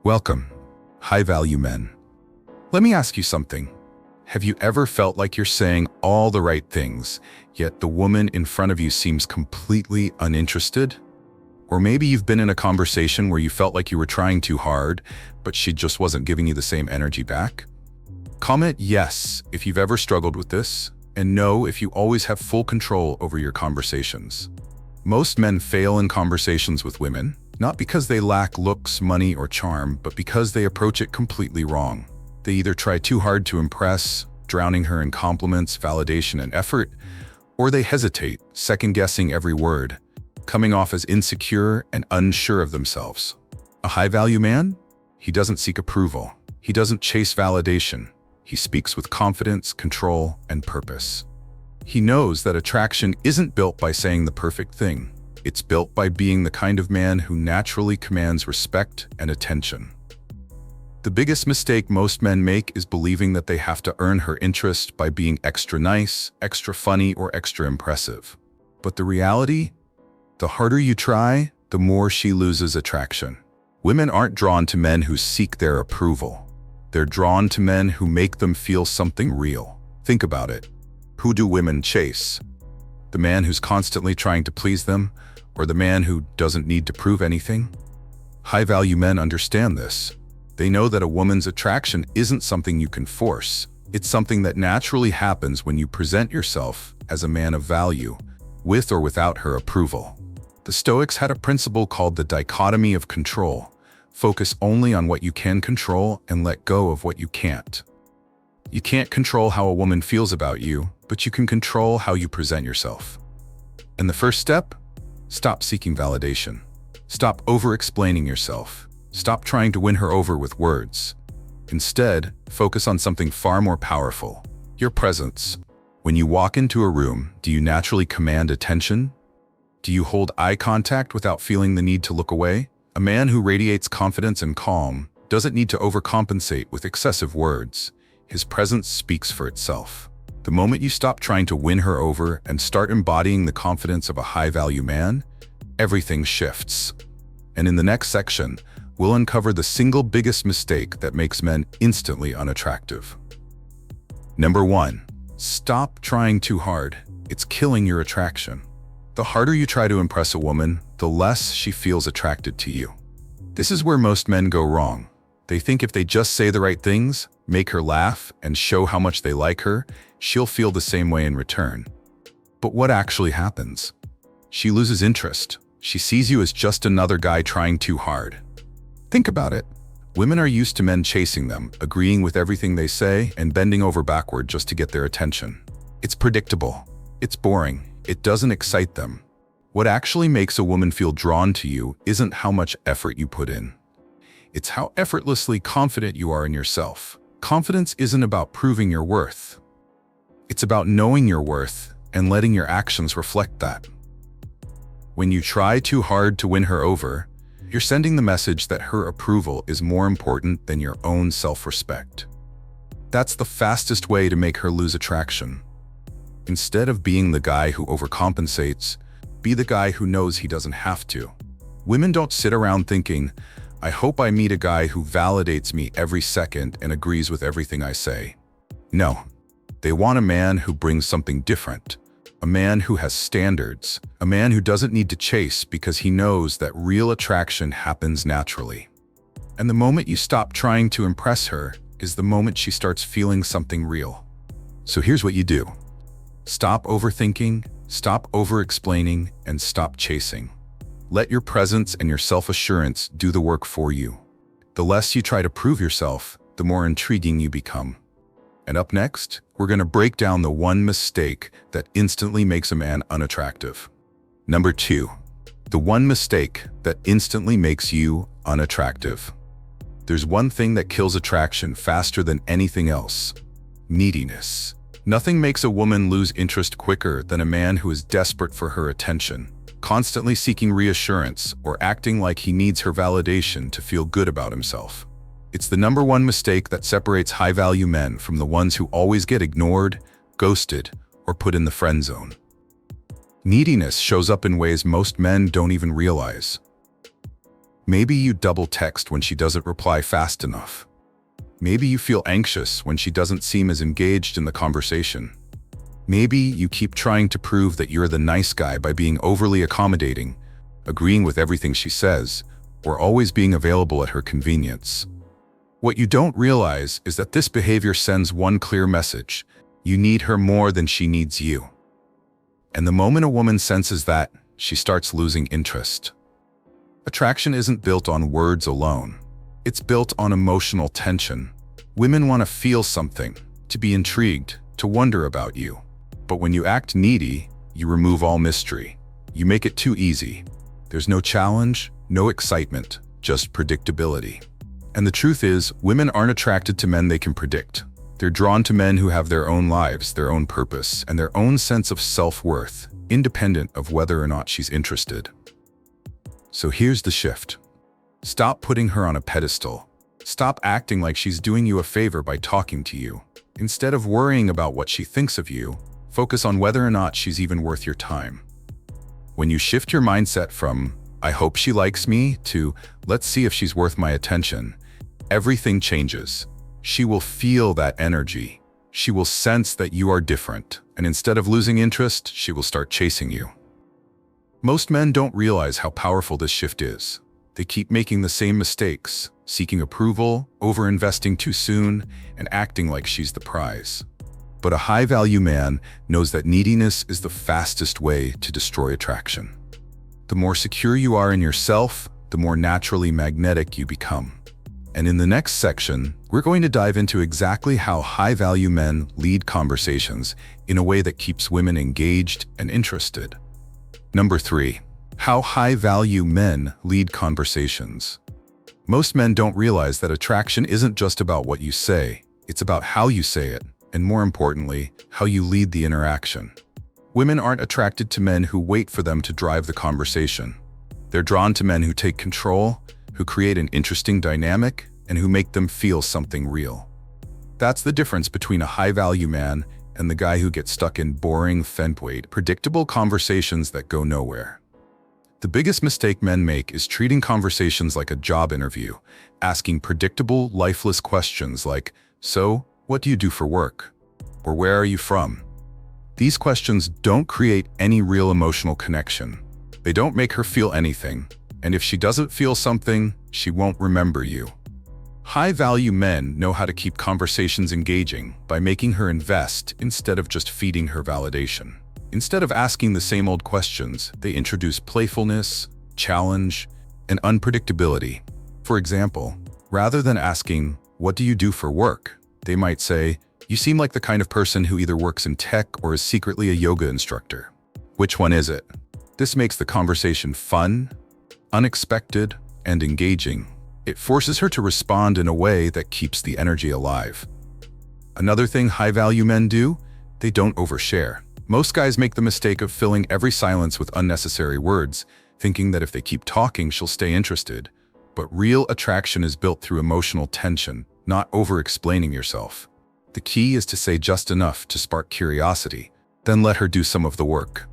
Welcome, high-value men. Let me ask you something. Have you ever felt like you're saying all the right things, yet the woman in front of you seems completely uninterested? Or maybe you've been in a conversation where you felt like you were trying too hard, but she just wasn't giving you the same energy back? Comment yes if you've ever struggled with this, and no if you always have full control over your conversations. Most men fail in conversations with women, not because they lack looks, money, or charm, but because they approach it completely wrong. They either try too hard to impress, drowning her in compliments, validation, and effort, or they hesitate, second-guessing every word, coming off as insecure and unsure of themselves. A high-value man? He doesn't seek approval. He doesn't chase validation. He speaks with confidence, control, and purpose. He knows that attraction isn't built by saying the perfect thing. It's built by being the kind of man who naturally commands respect and attention. The biggest mistake most men make is believing that they have to earn her interest by being extra nice, extra funny, or extra impressive. But the reality? The harder you try, the more she loses attraction. Women aren't drawn to men who seek their approval. They're drawn to men who make them feel something real. Think about it. Who do women chase? The man who's constantly trying to please them, or the man who doesn't need to prove anything? High-value men understand this. They know that a woman's attraction isn't something you can force. It's something that naturally happens when you present yourself as a man of value, with or without her approval. The Stoics had a principle called the dichotomy of control. Focus only on what you can control and let go of what you can't. You can't control how a woman feels about you, but you can control how you present yourself. And the first step? Stop seeking validation. Stop over-explaining yourself. Stop trying to win her over with words. Instead, focus on something far more powerful: your presence. When you walk into a room, do you naturally command attention? Do you hold eye contact without feeling the need to look away? A man who radiates confidence and calm doesn't need to overcompensate with excessive words. His presence speaks for itself. The moment you stop trying to win her over and start embodying the confidence of a high-value man, everything shifts. And in the next section, we'll uncover the single biggest mistake that makes men instantly unattractive. Number 1. Stop trying too hard. It's killing your attraction. The harder you try to impress a woman, the less she feels attracted to you. This is where most men go wrong. They think if they just say the right things, make her laugh, and show how much they like her, she'll feel the same way in return. But what actually happens? She loses interest. She sees you as just another guy trying too hard. Think about it. Women are used to men chasing them, agreeing with everything they say, and bending over backward just to get their attention. It's predictable. It's boring. It doesn't excite them. What actually makes a woman feel drawn to you isn't how much effort you put in. It's how effortlessly confident you are in yourself. Confidence isn't about proving your worth. It's about knowing your worth and letting your actions reflect that. When you try too hard to win her over, you're sending the message that her approval is more important than your own self-respect. That's the fastest way to make her lose attraction. Instead of being the guy who overcompensates, be the guy who knows he doesn't have to. Women don't sit around thinking, "I hope I meet a guy who validates me every second and agrees with everything I say." No, they want a man who brings something different, a man who has standards, a man who doesn't need to chase because he knows that real attraction happens naturally. And the moment you stop trying to impress her is the moment she starts feeling something real. So here's what you do. Stop overthinking, stop over-explaining, and stop chasing. Let your presence and your self-assurance do the work for you. The less you try to prove yourself, the more intriguing you become. And up next, we're going to break down the one mistake that instantly makes a man unattractive. Number 2. The one mistake that instantly makes you unattractive. There's one thing that kills attraction faster than anything else: neediness. Nothing makes a woman lose interest quicker than a man who is desperate for her attention, constantly seeking reassurance or acting like he needs her validation to feel good about himself. It's the number one mistake that separates high-value men from the ones who always get ignored, ghosted, or put in the friend zone. Neediness shows up in ways most men don't even realize. Maybe you double text when she doesn't reply fast enough. Maybe you feel anxious when she doesn't seem as engaged in the conversation. Maybe you keep trying to prove that you're the nice guy by being overly accommodating, agreeing with everything she says, or always being available at her convenience. What you don't realize is that this behavior sends one clear message: you need her more than she needs you. And the moment a woman senses that, she starts losing interest. Attraction isn't built on words alone. It's built on emotional tension. Women want to feel something, to be intrigued, to wonder about you. But when you act needy, you remove all mystery. You make it too easy. There's no challenge, no excitement, just predictability. And the truth is, women aren't attracted to men they can predict. They're drawn to men who have their own lives, their own purpose, and their own sense of self-worth, independent of whether or not she's interested. So here's the shift. Stop putting her on a pedestal. Stop acting like she's doing you a favor by talking to you. Instead of worrying about what she thinks of you, focus on whether or not she's even worth your time. When you shift your mindset from, "I hope she likes me," to, "Let's see if she's worth my attention," everything changes. She will feel that energy. She will sense that you are different, and instead of losing interest, she will start chasing you. Most men don't realize how powerful this shift is. They keep making the same mistakes, seeking approval, over-investing too soon, and acting like she's the prize. But a high-value man knows that neediness is the fastest way to destroy attraction. The more secure you are in yourself, the more naturally magnetic you become. And in the next section, we're going to dive into exactly how high-value men lead conversations in a way that keeps women engaged and interested. Number 3. How high-value men lead conversations. Most men don't realize that attraction isn't just about what you say, it's about how you say it, and more importantly, how you lead the interaction. Women aren't attracted to men who wait for them to drive the conversation. They're drawn to men who take control, who create an interesting dynamic, and who make them feel something real. That's the difference between a high-value man and the guy who gets stuck in boring, predictable conversations that go nowhere. The biggest mistake men make is treating conversations like a job interview, asking predictable, lifeless questions like, "So, what do you do for work?" Or "Where are you from?" These questions don't create any real emotional connection. They don't make her feel anything, and if she doesn't feel something, she won't remember you. High-value men know how to keep conversations engaging by making her invest instead of just feeding her validation. Instead of asking the same old questions, they introduce playfulness, challenge, and unpredictability. For example, rather than asking, "What do you do for work?" they might say, "You seem like the kind of person who either works in tech or is secretly a yoga instructor. Which one is it?" This makes the conversation fun, unexpected, and engaging. It forces her to respond in a way that keeps the energy alive. Another thing high-value men do, they don't overshare. Most guys make the mistake of filling every silence with unnecessary words, thinking that if they keep talking, she'll stay interested. But real attraction is built through emotional tension, not over-explaining yourself. The key is to say just enough to spark curiosity, then let her do some of the work.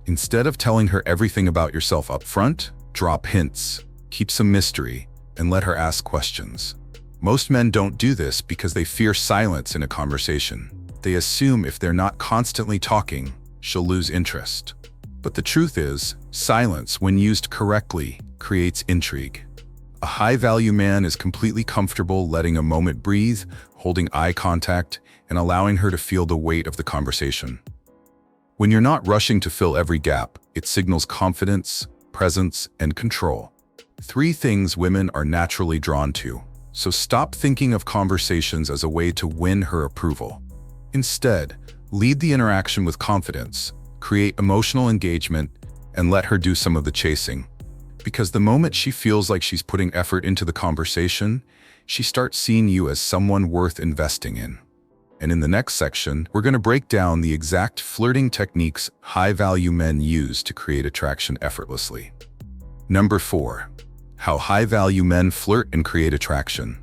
Instead of telling her everything about yourself up front, drop hints, keep some mystery, and let her ask questions. Most men don't do this because they fear silence in a conversation. They assume if they're not constantly talking, she'll lose interest. But the truth is, silence, when used correctly, creates intrigue. A high-value man is completely comfortable letting a moment breathe, holding eye contact, and allowing her to feel the weight of the conversation. When you're not rushing to fill every gap, it signals confidence, presence, and control. 3 things women are naturally drawn to. So stop thinking of conversations as a way to win her approval. Instead, lead the interaction with confidence, create emotional engagement, and let her do some of the chasing. Because the moment she feels like she's putting effort into the conversation, she starts seeing you as someone worth investing in. And in the next section, we're going to break down the exact flirting techniques high-value men use to create attraction effortlessly. Number 4. How high-value men flirt and create attraction.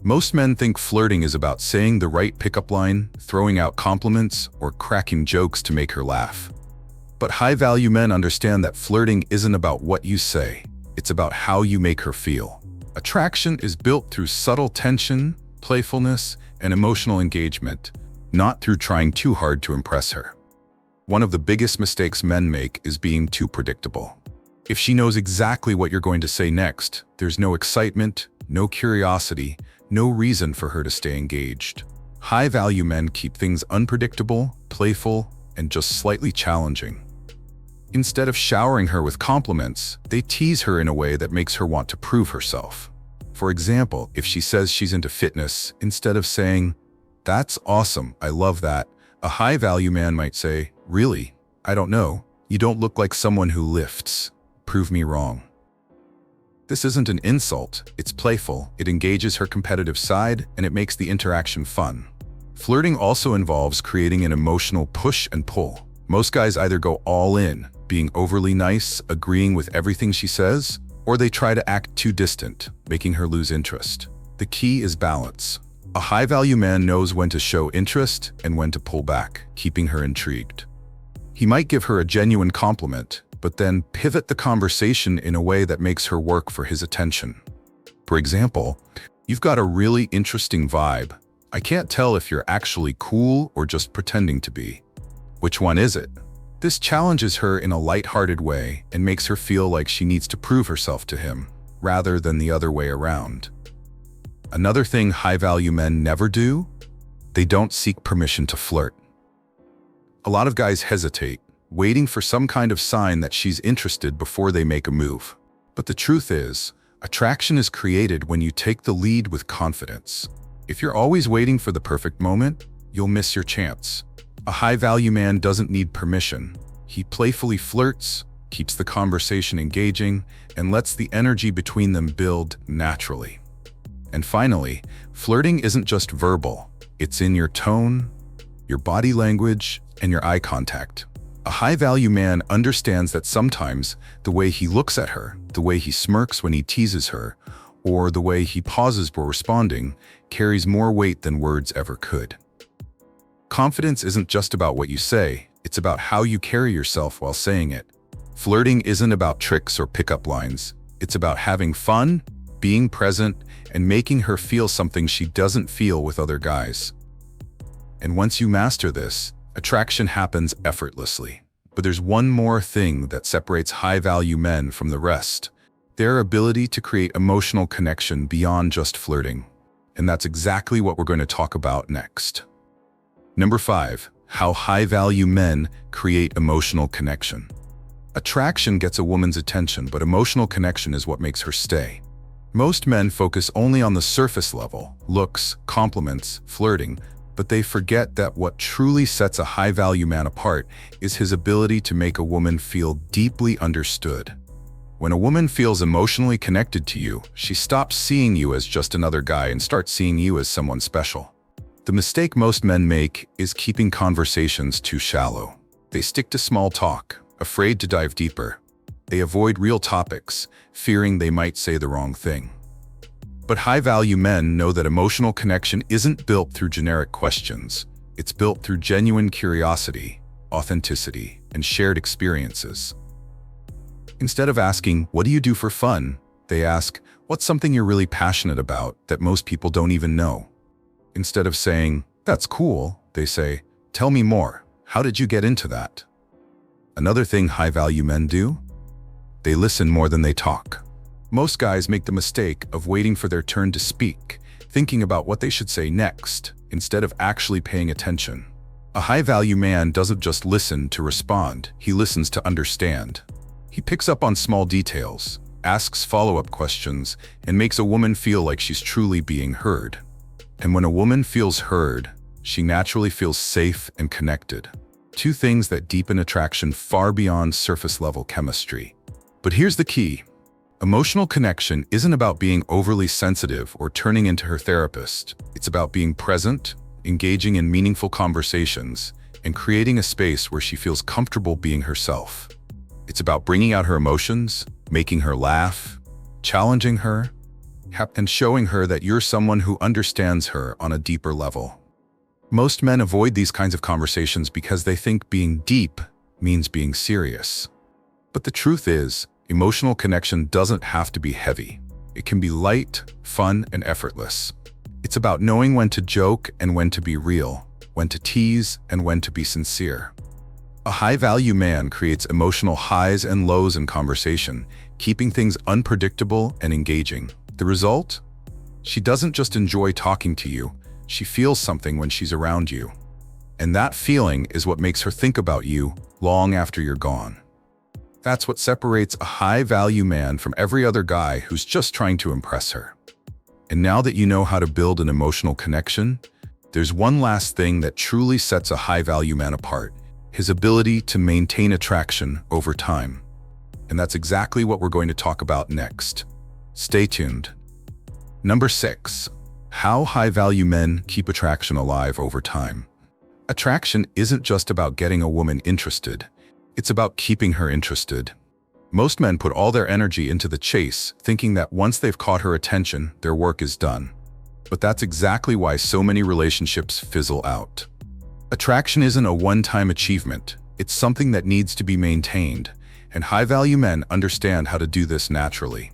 Most men think flirting is about saying the right pickup line, throwing out compliments, or cracking jokes to make her laugh. But high-value men understand that flirting isn't about what you say. It's about how you make her feel. Attraction is built through subtle tension, playfulness, and emotional engagement, not through trying too hard to impress her. One of the biggest mistakes men make is being too predictable. If she knows exactly what you're going to say next, there's no excitement, no curiosity, no reason for her to stay engaged. High-value men keep things unpredictable, playful, and just slightly challenging. Instead of showering her with compliments, they tease her in a way that makes her want to prove herself. For example, if she says she's into fitness, instead of saying, "That's awesome, I love that," a high-value man might say, "Really? I don't know. You don't look like someone who lifts. Prove me wrong." This isn't an insult, it's playful, it engages her competitive side, and it makes the interaction fun. Flirting also involves creating an emotional push and pull. Most guys either go all in, being overly nice, agreeing with everything she says, or they try to act too distant, making her lose interest. The key is balance. A high-value man knows when to show interest and when to pull back, keeping her intrigued. He might give her a genuine compliment, but then pivot the conversation in a way that makes her work for his attention. For example, "You've got a really interesting vibe. I can't tell if you're actually cool or just pretending to be. Which one is it?" This challenges her in a light-hearted way and makes her feel like she needs to prove herself to him, rather than the other way around. Another thing high-value men never do: they don't seek permission to flirt. A lot of guys hesitate, waiting for some kind of sign that she's interested before they make a move. But the truth is, attraction is created when you take the lead with confidence. If you're always waiting for the perfect moment, you'll miss your chance. A high-value man doesn't need permission. He playfully flirts, keeps the conversation engaging, and lets the energy between them build naturally. And finally, flirting isn't just verbal. It's in your tone, your body language, and your eye contact. A high-value man understands that sometimes the way he looks at her, the way he smirks when he teases her, or the way he pauses before responding, carries more weight than words ever could. Confidence isn't just about what you say, it's about how you carry yourself while saying it. Flirting isn't about tricks or pickup lines. It's about having fun, being present, and making her feel something she doesn't feel with other guys. And once you master this, attraction happens effortlessly. But there's one more thing that separates high-value men from the rest: their ability to create emotional connection beyond just flirting. And that's exactly what we're going to talk about next. Number 5, how high-value men create emotional connection. Attraction gets a woman's attention, but emotional connection is what makes her stay. Most men focus only on the surface level, looks, compliments, flirting, but they forget that what truly sets a high-value man apart is his ability to make a woman feel deeply understood. When a woman feels emotionally connected to you, she stops seeing you as just another guy and starts seeing you as someone special. The mistake most men make is keeping conversations too shallow. They stick to small talk, afraid to dive deeper. They avoid real topics, fearing they might say the wrong thing. But high-value men know that emotional connection isn't built through generic questions. It's built through genuine curiosity, authenticity, and shared experiences. Instead of asking, "What do you do for fun?" they ask, "What's something you're really passionate about that most people don't even know?" Instead of saying, "That's cool," they say, "Tell me more. How did you get into that?" Another thing high-value men do: they listen more than they talk. Most guys make the mistake of waiting for their turn to speak, thinking about what they should say next, instead of actually paying attention. A high-value man doesn't just listen to respond, he listens to understand. He picks up on small details, asks follow-up questions, and makes a woman feel like she's truly being heard. And when a woman feels heard, she naturally feels safe and connected. Two things that deepen attraction far beyond surface-level chemistry. But here's the key. Emotional connection isn't about being overly sensitive or turning into her therapist. It's about being present, engaging in meaningful conversations, and creating a space where she feels comfortable being herself. It's about bringing out her emotions, making her laugh, challenging her, and showing her that you're someone who understands her on a deeper level. Most men avoid these kinds of conversations because they think being deep means being serious. But the truth is, Emotional connection doesn't have to be heavy. It can be light, fun, and effortless. It's about knowing when to joke and when to be real, when to tease and when to be sincere. A high-value man creates emotional highs and lows in conversation, keeping things unpredictable and engaging. The result? She doesn't just enjoy talking to you, she feels something when she's around you. And that feeling is what makes her think about you long after you're gone. That's what separates a high-value man from every other guy who's just trying to impress her. And now that you know how to build an emotional connection, there's one last thing that truly sets a high-value man apart: his ability to maintain attraction over time. And that's exactly what we're going to talk about next. Stay tuned. Number 6. How high-value men keep attraction alive over time. Attraction isn't just about getting a woman interested. It's about keeping her interested. Most men put all their energy into the chase, thinking that once they've caught her attention, their work is done. But that's exactly why so many relationships fizzle out. Attraction isn't a one-time achievement. It's something that needs to be maintained, and high-value men understand how to do this naturally.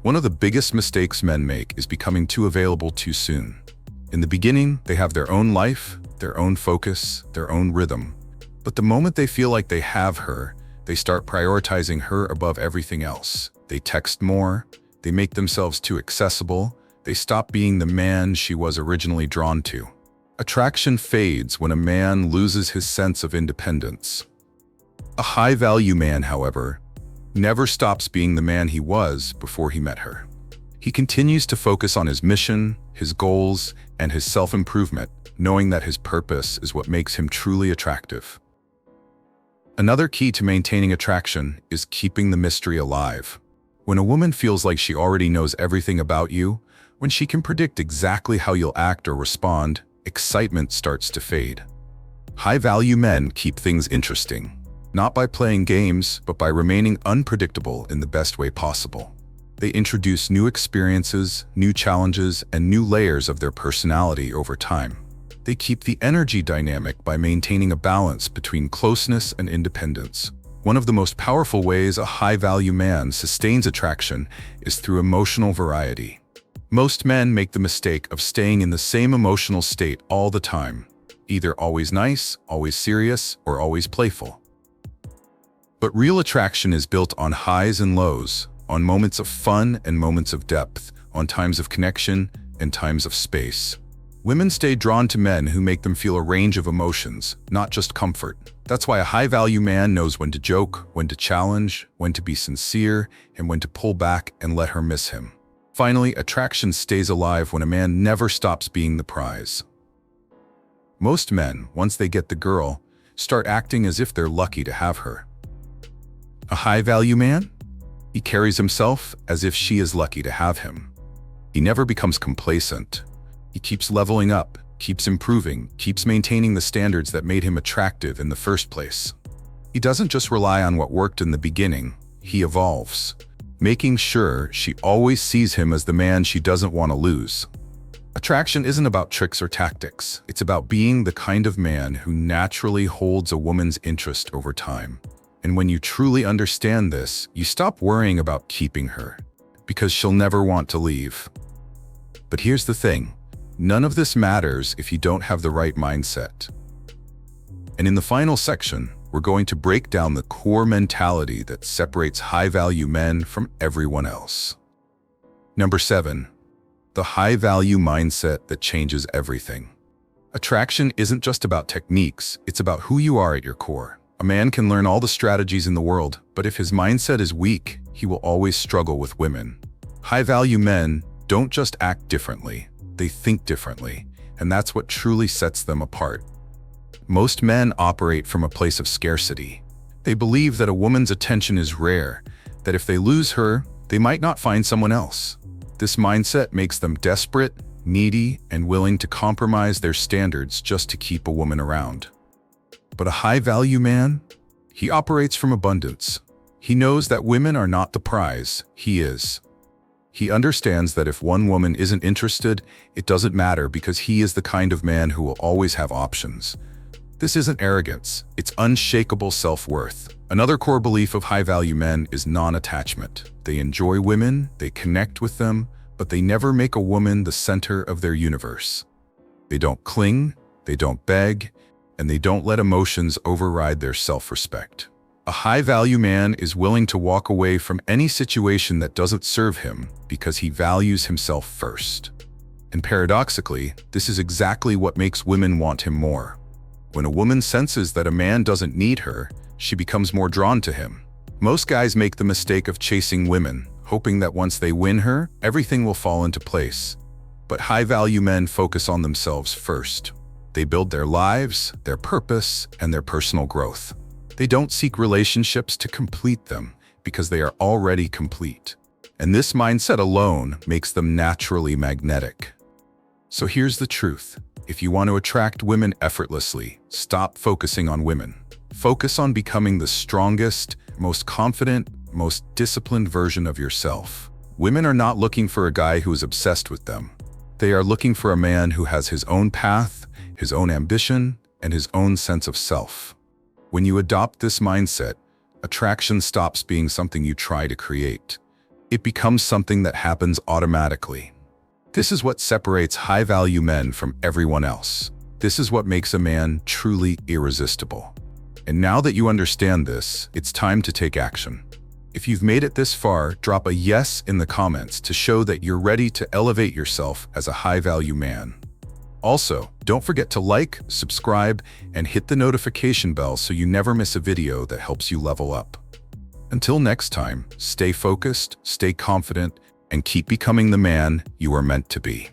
One of the biggest mistakes men make is becoming too available too soon. In the beginning, they have their own life, their own focus, their own rhythm. But the moment they feel like they have her, they start prioritizing her above everything else. They text more, they make themselves too accessible, they stop being the man she was originally drawn to. Attraction fades when a man loses his sense of independence. A high-value man, however, never stops being the man he was before he met her. He continues to focus on his mission, his goals, and his self-improvement, knowing that his purpose is what makes him truly attractive. Another key to maintaining attraction is keeping the mystery alive. When a woman feels like she already knows everything about you, when she can predict exactly how you'll act or respond, excitement starts to fade. High-value men keep things interesting, not by playing games, but by remaining unpredictable in the best way possible. They introduce new experiences, new challenges, and new layers of their personality over time. They keep the energy dynamic by maintaining a balance between closeness and independence. One of the most powerful ways a high-value man sustains attraction is through emotional variety. Most men make the mistake of staying in the same emotional state all the time, either always nice, always serious, or always playful. But real attraction is built on highs and lows, on moments of fun and moments of depth, on times of connection and times of space. Women stay drawn to men who make them feel a range of emotions, not just comfort. That's why a high-value man knows when to joke, when to challenge, when to be sincere, and when to pull back and let her miss him. Finally, attraction stays alive when a man never stops being the prize. Most men, once they get the girl, start acting as if they're lucky to have her. A high-value man? He carries himself as if she is lucky to have him. He never becomes complacent. He keeps leveling up, keeps improving, keeps maintaining the standards that made him attractive in the first place. He doesn't just rely on what worked in the beginning, he evolves, making sure she always sees him as the man she doesn't want to lose. Attraction isn't about tricks or tactics. It's about being the kind of man who naturally holds a woman's interest over time. And when you truly understand this, you stop worrying about keeping her, because she'll never want to leave. But here's the thing. None of this matters if you don't have the right mindset. And in the final section, we're going to break down the core mentality that separates high-value men from everyone else. Number 7. The high-value mindset that changes everything. Attraction isn't just about techniques, it's about who you are at your core. A man can learn all the strategies in the world, but if his mindset is weak, he will always struggle with women. High-value men don't just act differently. They think differently, and that's what truly sets them apart. Most men operate from a place of scarcity. They believe that a woman's attention is rare, that if they lose her, they might not find someone else. This mindset makes them desperate, needy, and willing to compromise their standards just to keep a woman around. But a high-value man? He operates from abundance. He knows that women are not the prize, he is. He understands that if one woman isn't interested, it doesn't matter because he is the kind of man who will always have options. This isn't arrogance, it's unshakable self-worth. Another core belief of high-value men is non-attachment. They enjoy women, they connect with them, but they never make a woman the center of their universe. They don't cling, they don't beg, and they don't let emotions override their self-respect. A high-value man is willing to walk away from any situation that doesn't serve him because he values himself first. And paradoxically, this is exactly what makes women want him more. When a woman senses that a man doesn't need her, she becomes more drawn to him. Most guys make the mistake of chasing women, hoping that once they win her, everything will fall into place. But high-value men focus on themselves first. They build their lives, their purpose, and their personal growth. They don't seek relationships to complete them because they are already complete. And this mindset alone makes them naturally magnetic. So here's the truth. If you want to attract women effortlessly, stop focusing on women. Focus on becoming the strongest, most confident, most disciplined version of yourself. Women are not looking for a guy who is obsessed with them. They are looking for a man who has his own path, his own ambition, and his own sense of self. When you adopt this mindset, attraction stops being something you try to create. It becomes something that happens automatically. This is what separates high-value men from everyone else. This is what makes a man truly irresistible. And now that you understand this, it's time to take action. If you've made it this far, drop a yes in the comments to show that you're ready to elevate yourself as a high-value man. Also, don't forget to like, subscribe, and hit the notification bell so you never miss a video that helps you level up. Until next time, stay focused, stay confident, and keep becoming the man you are meant to be.